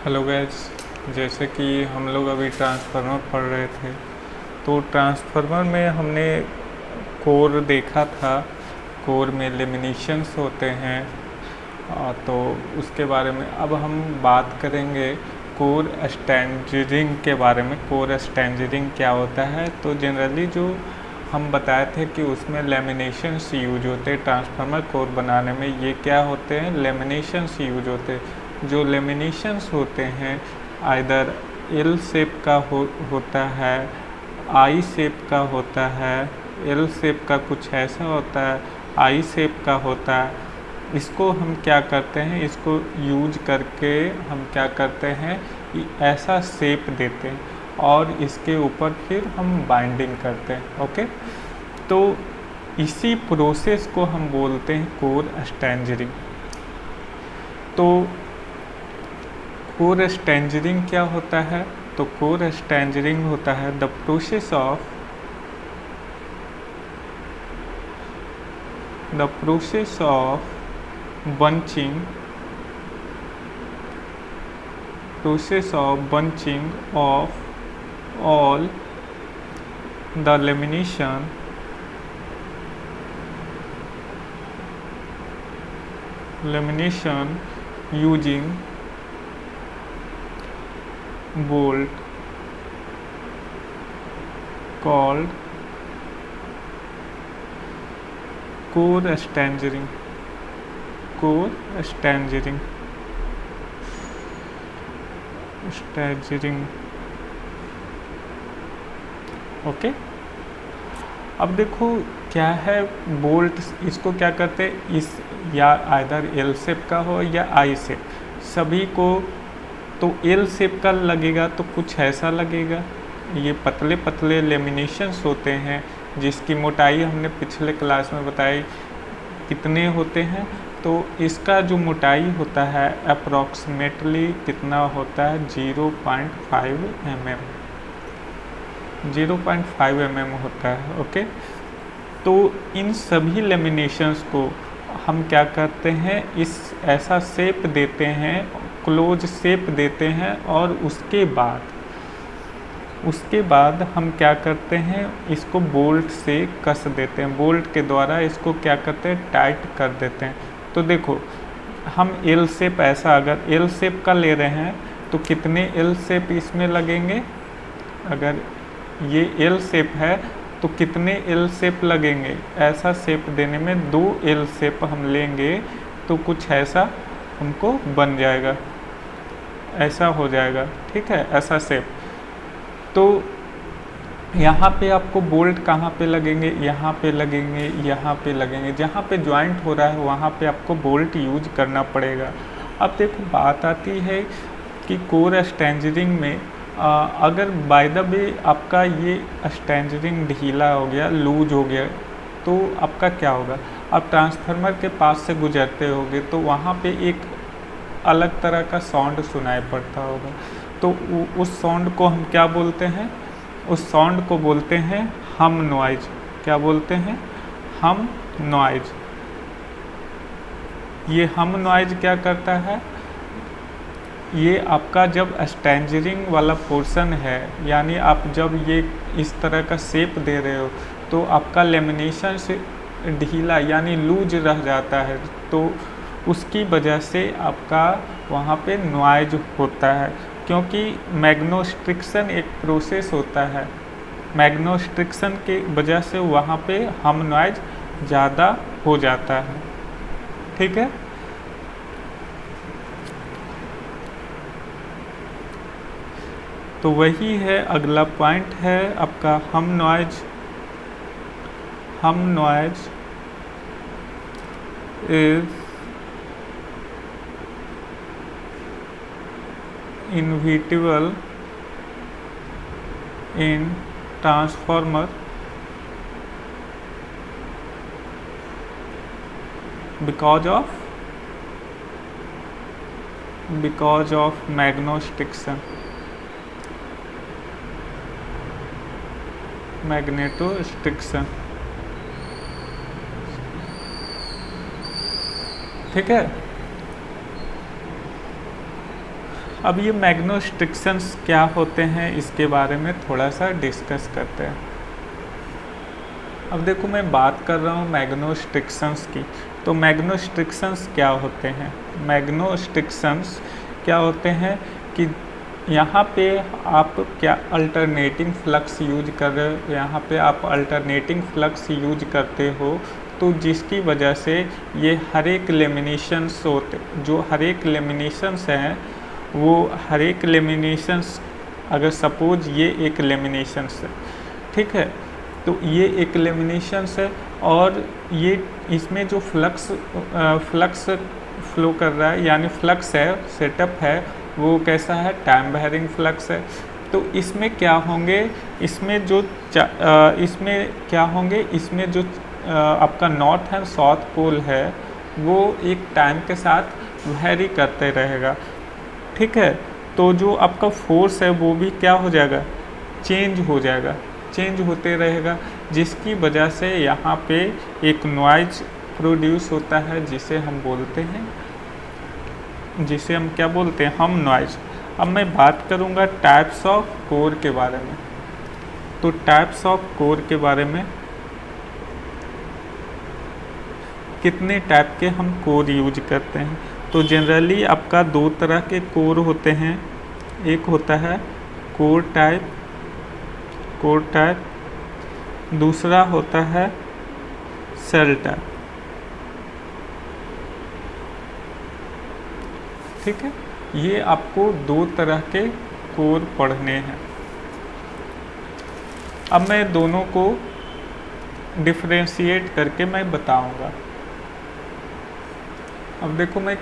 Hello guys. जैसे कि हम लोग अभी ट्रांसफार्मर पढ़ रहे थे, तो ट्रांसफार्मर में हमने कोर देखा था। कोर में लेमिनेशंस होते हैं। तो उसके बारे में अब हम बात करेंगे कोर स्टैंडरिंग के बारे में। कोर स्टैंडरिंग क्या होता है? तो जनरली जो हम बताए थे कि उसमें लेमिनेशंस यूज होते हैं ट्रांसफार्मर कोर बनाने में। ये क्या होते हैं? लेमिनेशंस यूज होते हैं। जो लेमिनेशंस होते हैं आइदर एल शेप का होता है, आई शेप का होता है, एल शेप का कुछ ऐसा होता है, आई शेप का होता है। इसको हम क्या करते हैं, इसको यूज करके हम क्या करते हैं, ऐसा शेप देते हैं और इसके ऊपर फिर हम बाइंडिंग करते हैं। ओके, तो इसी प्रोसेस को हम बोलते हैं कोर स्टैंडरिंग। तो कोर स्टैंडरिंग क्या होता है? तो कोर स्टैंडरिंग होता है the process of bunching of all the lamination using bolt called core staging। Okay, अब देखो क्या है बोल्ट। इसको क्या करते हैं, इस या आइदर एल शेप का हो या आई शेप, सभी को तो एल शेप का लगेगा तो कुछ ऐसा लगेगा। ये पतले पतले लेमिनेशंस होते हैं जिसकी मोटाई हमने पिछले क्लास में बताई कितने होते हैं। तो इसका जो मोटाई होता है अप्रॉक्सीमेटली कितना होता है, 0.5 mm, 0.5 mm होता है। ओके, तो इन सभी लेमिनेशंस को हम क्या करते हैं, इस ऐसा शेप देते हैं, क्लोज शेप देते हैं और उसके बाद हम क्या करते हैं, इसको बोल्ट से कस देते हैं। बोल्ट के द्वारा इसको क्या करते हैं, टाइट कर देते हैं। तो देखो हम एल शेप, ऐसा अगर एल शेप का ले रहे हैं तो कितने एल शेप इसमें लगेंगे? अगर ये एल शेप है तो कितने एल शेप लगेंगे? ऐसा शेप देने में 2 एल शेप हम लेंगे तो कुछ ऐसा हमको बन जाएगा, ऐसा हो जाएगा। ठीक है, ऐसा शेप। तो यहाँ पे आपको बोल्ट कहाँ पे लगेंगे, यहाँ पे लगेंगे, यहाँ पे लगेंगे। जहाँ पे ज्वाइंट हो रहा है वहाँ पे आपको बोल्ट यूज करना पड़ेगा। अब देखो बात आती है कि कोर स्टैंडरिंग में अगर बाय द वे आपका ये स्टैंडरिंग ढीला हो गया, लूज हो गया, तो आपका क्या होगा? आप ट्रांसफार्मर के पास से गुजरते होगे तो वहाँ पे एक अलग तरह का साउंड सुनाई पड़ता होगा। तो उस साउंड को हम क्या बोलते हैं? उस साउंड को बोलते हैं हम नॉइज। क्या बोलते हैं? हम नॉइज। ये हम नॉइज क्या करता है, ये आपका जब स्टैंडरिंग वाला पोर्शन है, यानी आप जब ये इस तरह का शेप दे रहे हो तो आपका लेमिनेशन से ढीला यानी लूज रह जाता है, तो उसकी वजह से आपका वहाँ पे नॉइज होता है। क्योंकि मैग्नोस्ट्रिक्शन एक प्रोसेस होता है, मैग्नोस्ट्रिक्शन की वजह से वहाँ पे हम नॉइज ज़्यादा हो जाता है। ठीक है, तो वही है अगला पॉइंट है आपका हम नॉइज। हम noise is inevitable in transformer because of magnetostriction। ठीक है, अब ये मैग्नोस्ट्रिक्शंस क्या होते हैं इसके बारे में थोड़ा सा डिस्कस करते हैं। अब देखो मैं बात कर रहा हूँ मैग्नोस्ट्रिक्शंस की, तो मैग्नोस्ट्रिक्शंस क्या होते हैं? मैग्नोस्ट्रिक्शंस क्या होते हैं कि यहाँ पे आप क्या अल्टरनेटिंग फ्लक्स यूज कर रहे हो, यहाँ पे आप अल्टरनेटिंग फ्लक्स यूज करते हो, तो जिसकी वजह से ये हर एक लेमिनेशंस होते, जो हर एक लेमिनेशंस हैं वो हर एक लेमिनेशंस, अगर सपोज ये एक लेमिनेशंस है, ठीक है, तो ये एक लेमिनेशंस है और ये इसमें जो फ्लक्स फ्लो कर रहा है, यानी फ्लक्स है, सेटअप है, वो कैसा है? टाइम वेरिंग फ्लक्स है। तो इसमें क्या होंगे, इसमें क्या होंगे, इसमें जो आपका नॉर्थ एंड साउथ पोल है वो एक टाइम के साथ वेरी करते रहेगा, ठीक है। तो जो आपका फोर्स है वो भी क्या हो जाएगा? चेंज हो जाएगा, चेंज होते रहेगा, जिसकी वजह से यहाँ पे एक नॉइज प्रोड्यूस होता है जिसे हम बोलते हैं, जिसे हम क्या बोलते हैं? हम नॉइज। अब मैं बात करूँगा टाइप्स ऑफ कोर के बारे में। तो टाइप्स ऑफ कोर के बारे में, कितने टाइप के हम कोर यूज करते हैं? तो जनरली आपका दो तरह के कोर होते हैं, एक होता है कोर टाइप, दूसरा होता है सेल टाइप, ठीक है। ये आपको दो तरह के कोर पढ़ने हैं। अब मैं दोनों को डिफरेंशिएट करके मैं बताऊंगा। अब देखो मैं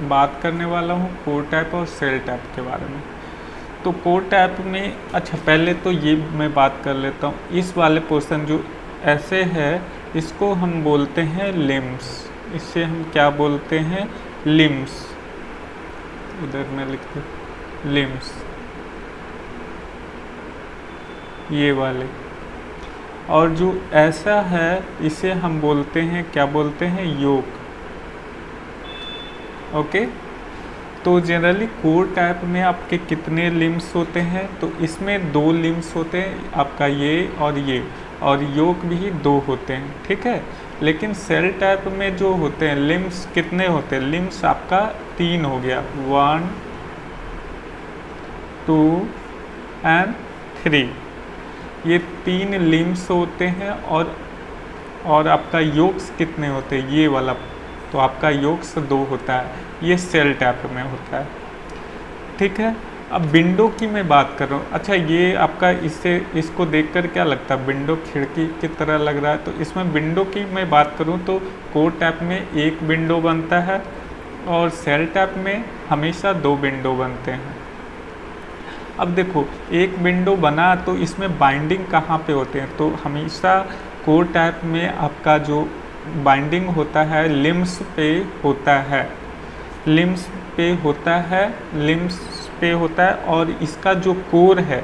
बात करने वाला हूँ कोर टाइप और सेल टाइप के बारे में। तो कोर टाइप में, अच्छा पहले तो ये मैं बात कर लेता हूँ, इस वाले पोर्शन जो ऐसे है इसको हम बोलते हैं लिम्स। इससे हम क्या बोलते हैं? लिम्स। इधर मैं लिखते लिम्स, ये वाले। और जो ऐसा है इसे हम बोलते हैं, क्या बोलते हैं? योक। ओके। तो जनरली कोर टाइप में आपके कितने लिम्स होते हैं? तो इसमें दो लिम्स होते हैं, आपका ये, और योक भी दो होते हैं, ठीक है। लेकिन सेल टाइप में जो होते हैं लिम्स कितने होते हैं? लिम्स आपका 3 हो गया, 1 2 एंड 3। ये 3 लिम्स होते हैं। और आपका योक्स कितने होते हैं? ये वाला, तो आपका योक्स 2 होता है, ये सेल टाइप में होता है, ठीक है। अब विंडो की मैं बात कर रहा हूँ। अच्छा ये आपका इसको देखकर क्या लगता है? विंडो खिड़की की तरह लग रहा है। तो इसमें विंडो की मैं बात करूँ तो कोर टाइप में एक विंडो बनता है और सेल टाइप में हमेशा 2 विंडो बनते हैं। अब देखो एक विंडो बना तो इसमें बाइंडिंग कहाँ पे होते हैं? तो हमेशा कोर टाइप में आपका जो बाइंडिंग होता है लिम्स पे होता है, लिम्स पे होता है। और इसका जो कोर है,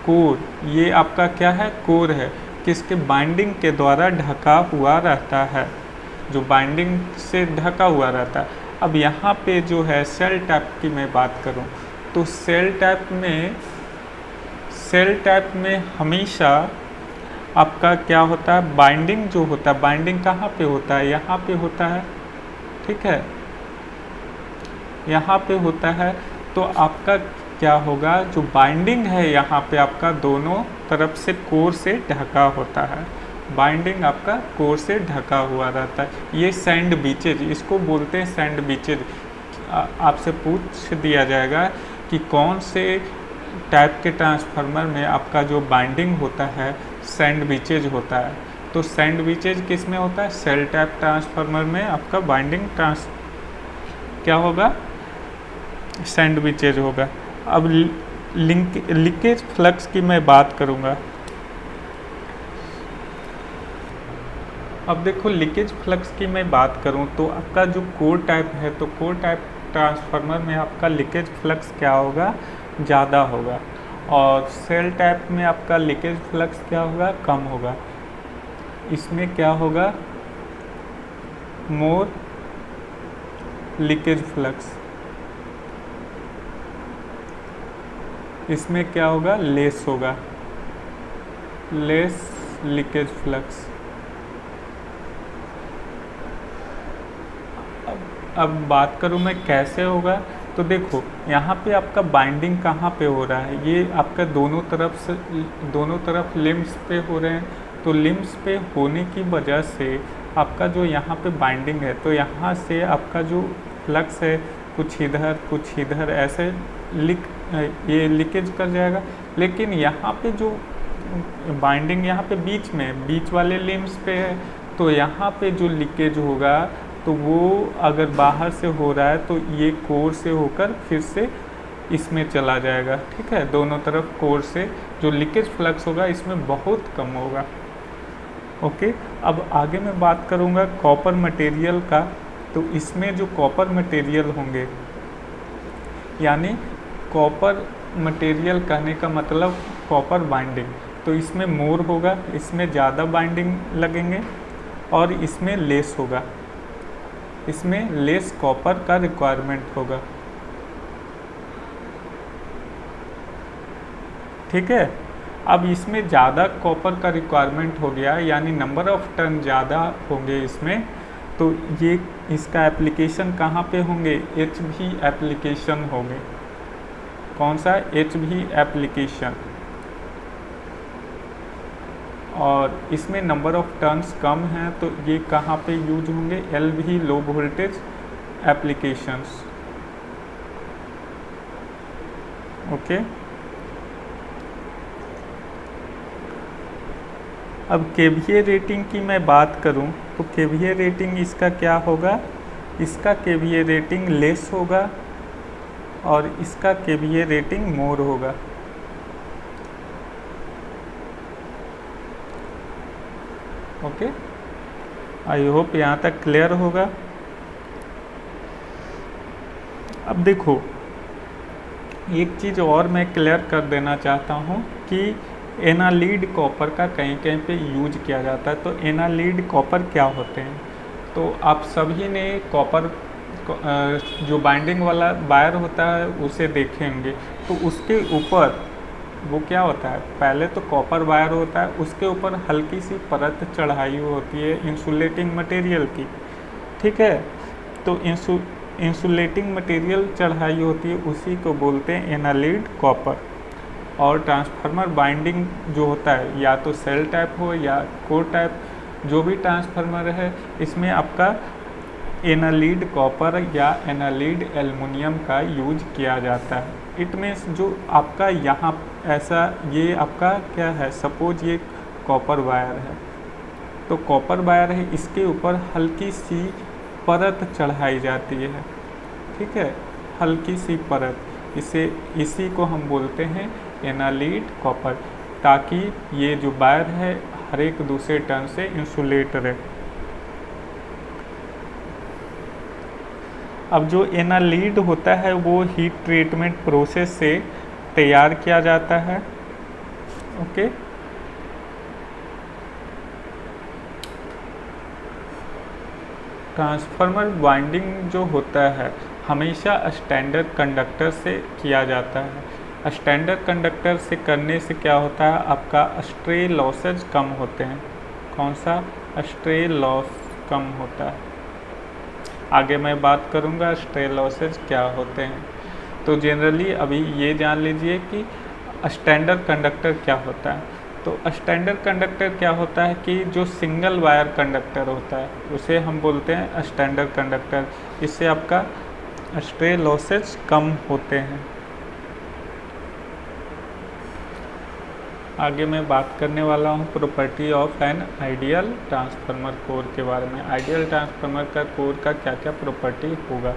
कोर ये आपका क्या है? कोर है, किसके? बाइंडिंग के द्वारा ढका हुआ रहता है, जो बाइंडिंग से ढका हुआ रहता है। अब यहाँ पे जो है सेल टाइप की मैं बात करूँ तो सेल टाइप में हमेशा आपका क्या होता है? बाइंडिंग जो होता है, बाइंडिंग कहाँ पे होता है? यहाँ पे होता है, ठीक है, यहाँ पे होता है। तो आपका क्या होगा? जो बाइंडिंग है यहाँ पे आपका दोनों तरफ से कोर से ढका होता है, बाइंडिंग आपका कोर से ढका हुआ रहता है। ये सैंड बीचेज, इसको बोलते हैं सैंड बीचेज। आपसे पूछ दिया जाएगा कि कौन से टाइप के ट्रांसफार्मर में आपका जो बाइंडिंग होता है सैंड बीचेज होता है। तो सैंड बीचेज किस में होता है? सेल टाइप ट्रांसफार्मर में आपका बाइंडिंग क्या होगा? सैंडविचेज होगा। अब लीकेज फ्लक्स की मैं बात करूंगा। अब देखो लीकेज फ्लक्स की मैं बात करूं तो आपका जो कोर टाइप है, तो कोर टाइप ट्रांसफार्मर में आपका लीकेज फ्लक्स क्या होगा? ज़्यादा होगा। और सेल टाइप में आपका लीकेज फ्लक्स क्या होगा? कम होगा। इसमें क्या होगा? मोर लीकेज फ्लक्स। इसमें क्या होगा, लेस होगा, लेस लीकेज फ्लक्स। अब बात करूँ मैं कैसे होगा, तो देखो यहाँ पे आपका बाइंडिंग कहाँ पे हो रहा है, ये आपका दोनों तरफ लिम्स पे हो रहे हैं। तो लिम्स पे होने की वजह से आपका जो यहाँ पे बाइंडिंग है, तो यहाँ से आपका जो फ्लक्स है कुछ इधर ऐसे ये लीकेज कर जाएगा। लेकिन यहाँ पे जो बाइंडिंग यहाँ पे बीच वाले लिम्स पे है, तो यहाँ पे जो लीकेज होगा तो वो अगर बाहर से हो रहा है तो ये कोर से होकर फिर से इसमें चला जाएगा। ठीक है, दोनों तरफ कोर से जो लीकेज फ्लक्स होगा इसमें बहुत कम होगा। ओके, अब आगे मैं बात करूँगा कॉपर मटेरियल का। तो इसमें जो कॉपर मटेरियल होंगे, यानी कॉपर मटेरियल कहने का मतलब कॉपर बाइंडिंग, तो इसमें मोर होगा, इसमें ज़्यादा बाइंडिंग लगेंगे और इसमें लेस होगा, इसमें लेस कॉपर का रिक्वायरमेंट होगा। ठीक है, अब इसमें ज़्यादा कॉपर का रिक्वायरमेंट हो गया, यानी नंबर ऑफ टन ज़्यादा होंगे इसमें, तो ये इसका एप्लीकेशन कहाँ पे होंगे, HV एप्लीकेशन होंगे। कौन सा, HV एप्लीकेशन। और इसमें नंबर ऑफ टर्न्स कम हैं तो ये कहाँ पे यूज होंगे, LV low voltage applications. Okay, अब KVA रेटिंग की मैं बात करूं तो KVA रेटिंग इसका क्या होगा, इसका KVA रेटिंग लेस होगा और इसका KVA रेटिंग मोर होगा। ओके, आई होप यहाँ तक क्लियर होगा। अब देखो एक चीज़ और मैं क्लियर कर देना चाहता हूँ कि एनालीड कॉपर का कहीं कहीं पे यूज किया जाता है। तो एनालीड कॉपर क्या होते हैं, तो आप सभी ने कॉपर जो बाइंडिंग वाला वायर होता है उसे देखे होंगे। तो उसके ऊपर वो क्या होता है, पहले तो कॉपर वायर होता है, उसके ऊपर हल्की सी परत चढ़ाई होती है इंसुलेटिंग मटेरियल की। ठीक है, तो इंसुलेटिंग मटेरियल चढ़ाई होती है, उसी को बोलते हैं एनालीड कॉपर। और ट्रांसफार्मर बाइंडिंग जो होता है, या तो सेल टाइप हो या कोर टाइप, जो भी ट्रांसफार्मर है, इसमें आपका एनालीड कॉपर या एनालीड एल्युमिनियम का यूज किया जाता है। इट मीन्स जो आपका यहाँ ऐसा, ये आपका क्या है, सपोज ये कॉपर वायर है, तो कॉपर वायर है, इसके ऊपर हल्की सी परत चढ़ाई जाती है। ठीक है, हल्की सी परत, इसी को हम बोलते हैं एनालीड कॉपर, ताकि ये जो वायर है हर एक दूसरे टर्न से इंसुलेट रहे। अब जो एनालीड होता है वो हीट ट्रीटमेंट प्रोसेस से तैयार किया जाता है। ओके, ट्रांसफार्मर वाइंडिंग जो होता है हमेशा स्टैंडर्ड कंडक्टर से किया जाता है। स्टैंडर्ड कंडक्टर से करने से क्या होता है, आपका स्ट्रे लॉसेज कम होते हैं। कौन सा, स्ट्रे लॉस कम होता है। आगे मैं बात करूँगा स्ट्रे लॉसेज क्या होते हैं। तो जनरली अभी ये जान लीजिए कि स्टैंडर्ड कंडक्टर क्या होता है। तो स्टैंडर्ड कंडक्टर क्या होता है कि जो सिंगल वायर कंडक्टर होता है उसे हम बोलते हैं स्टैंडर्ड कंडक्टर। इससे आपका स्ट्रे लॉसेज कम होते हैं। आगे मैं बात करने वाला हूँ property of an ideal transformer core के बारे में। आइडियल ट्रांसफार्मर का कोर का क्या क्या प्रॉपर्टी होगा,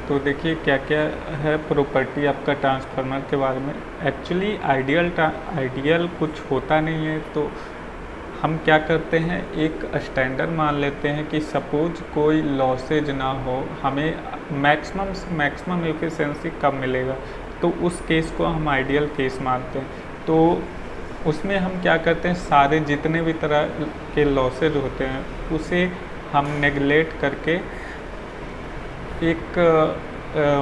तो देखिए क्या क्या है प्रॉपर्टी आपका ट्रांसफार्मर के बारे में। एक्चुअली आइडियल कुछ होता नहीं है, तो हम क्या करते हैं, एक स्टैंडर्ड मान लेते हैं कि सपोज कोई लॉसेज ना हो, हमें मैक्सिमम एफिशिएंसी कब मिलेगा, तो उस केस को हम आइडियल केस मानते हैं। तो उसमें हम क्या करते हैं, सारे जितने भी तरह के लॉसेज होते हैं उसे हम नेगलेक्ट करके एक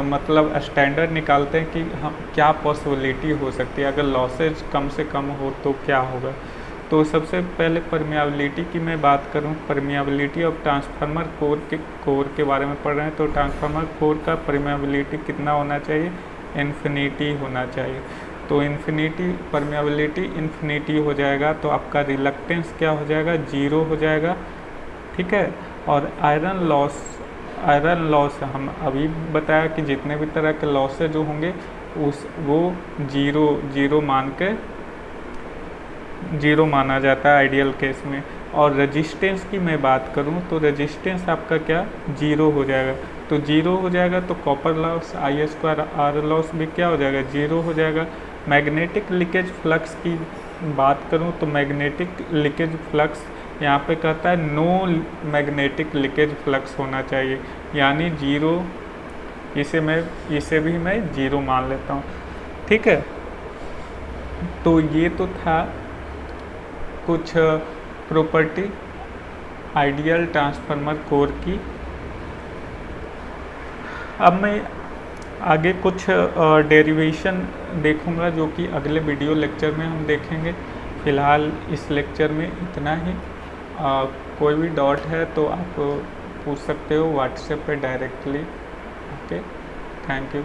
मतलब स्टैंडर्ड निकालते हैं कि हम क्या पॉसिबिलिटी हो सकती है, अगर लॉसेज कम से कम हो तो क्या होगा। तो सबसे पहले परमियाबिलिटी की मैं बात करूं, परमियाबिलिटी ऑफ ट्रांसफार्मर कोर के बारे में पढ़ रहे हैं। तो ट्रांसफार्मर कोर का परमियाबिलिटी कितना होना चाहिए, इन्फिनिटी होना चाहिए। तो इन्फिनिटी परमियाबिलिटी इन्फिनिटी हो जाएगा तो आपका रिलक्टेंस क्या हो जाएगा, 0 हो जाएगा, ठीक है। और आयरन लॉस हम अभी बताया कि जितने भी तरह के लॉसेज जो होंगे वो जीरो माना जाता है आइडियल केस में। और रेजिस्टेंस की मैं बात करूं तो रेजिस्टेंस आपका क्या, 0 हो जाएगा। तो 0 हो जाएगा तो कॉपर लॉस I² लॉस भी क्या हो जाएगा, 0 हो जाएगा। मैग्नेटिक लीकेज फ्लक्स की बात करूं तो मैग्नेटिक लीकेज फ्लक्स यहाँ पे कहता है नो मैग्नेटिक लीकेज फ्लक्स होना चाहिए, यानी 0। इसे भी मैं 0 मान लेता हूँ, ठीक है। तो ये तो था कुछ प्रॉपर्टी आइडियल ट्रांसफार्मर कोर की। अब मैं आगे कुछ डेरिवेशन देखूंगा जो कि अगले वीडियो लेक्चर में हम देखेंगे। फ़िलहाल इस लेक्चर में इतना ही। कोई भी डाउट है तो आप पूछ सकते हो व्हाट्सएप पे डायरेक्टली। Okay, thank you.